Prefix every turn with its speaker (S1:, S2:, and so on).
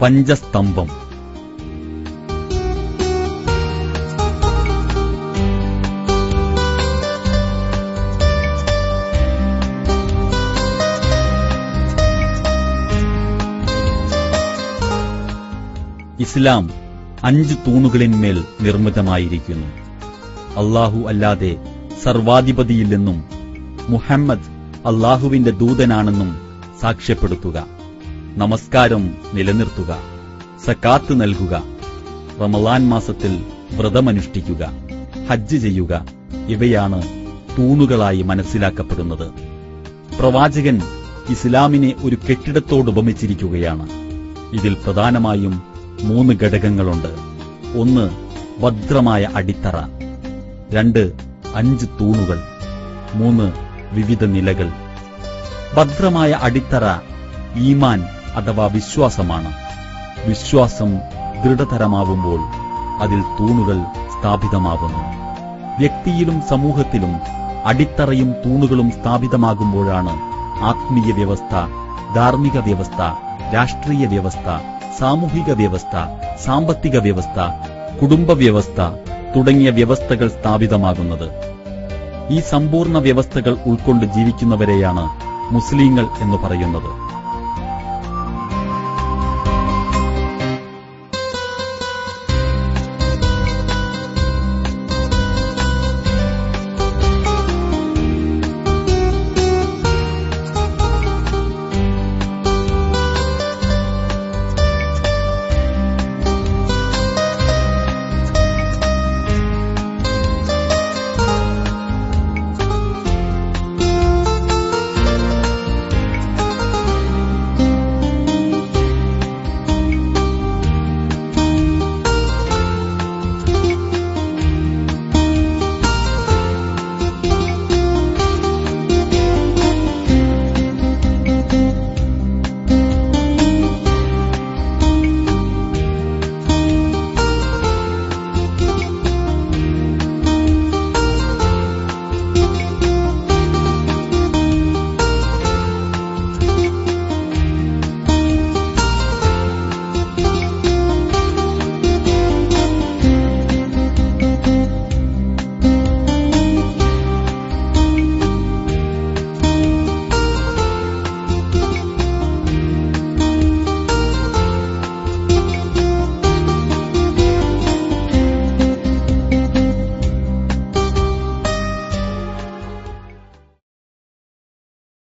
S1: പഞ്ചസ്തംഭം. ഇസ്ലാം 5 തൂണുകളിന്മേൽ നിർമ്മിതമായിരിക്കുന്നു. അല്ലാഹു അല്ലാതെ സർവാധിപതിയില്ലെന്നും മുഹമ്മദ് അല്ലാഹുവിന്റെ ദൂതനാണെന്നും സാക്ഷ്യപ്പെടുത്തുക, നമസ്കാരം നിലനിർത്തുക, സക്കാത്ത് നൽകുക, റമളാൻ മാസത്തിൽ വ്രതമനുഷ്ഠിക്കുക, ഹജ്ജ് ചെയ്യുക, ഇവയാണ് തൂണുകളായി മനസ്സിലാക്കപ്പെടുന്നത്. പ്രവാചകൻ ഇസ്ലാമിനെ ഒരു കെട്ടിടത്തോടുപമിച്ചിരിക്കുകയാണ്. ഇതിൽ പ്രധാനമായും 3 ഘടകങ്ങളുണ്ട്. 1 ഭദ്രമായ അടിത്തറ, 2 5 തൂണുകൾ, 3 വിവിധ നിലകൾ. ഭദ്രമായ അടിത്തറ ഈമാൻ അഥവാ വിശ്വാസമാണ്. വിശ്വാസം ദൃഢതരമാവുമ്പോൾ അതിൽ തൂണുകൾ സ്ഥാപിതമാകുന്നു. വ്യക്തിയിലും സമൂഹത്തിലും അടിത്തറയും തൂണുകളും സ്ഥാപിതമാകുമ്പോഴാണ് ആത്മീയ വ്യവസ്ഥ, ധാർമ്മിക വ്യവസ്ഥ, രാഷ്ട്രീയ വ്യവസ്ഥ, സാമൂഹിക വ്യവസ്ഥ, സാമ്പത്തിക വ്യവസ്ഥ, കുടുംബ വ്യവസ്ഥ തുടങ്ങിയ വ്യവസ്ഥകൾ സ്ഥാപിതമാകുന്നത്. ഈ സമ്പൂർണ്ണ വ്യവസ്ഥകൾ ഉൾക്കൊണ്ട് ജീവിക്കുന്നവരെയാണ് മുസ്ലിങ്ങൾ എന്ന് പറയുന്നത്.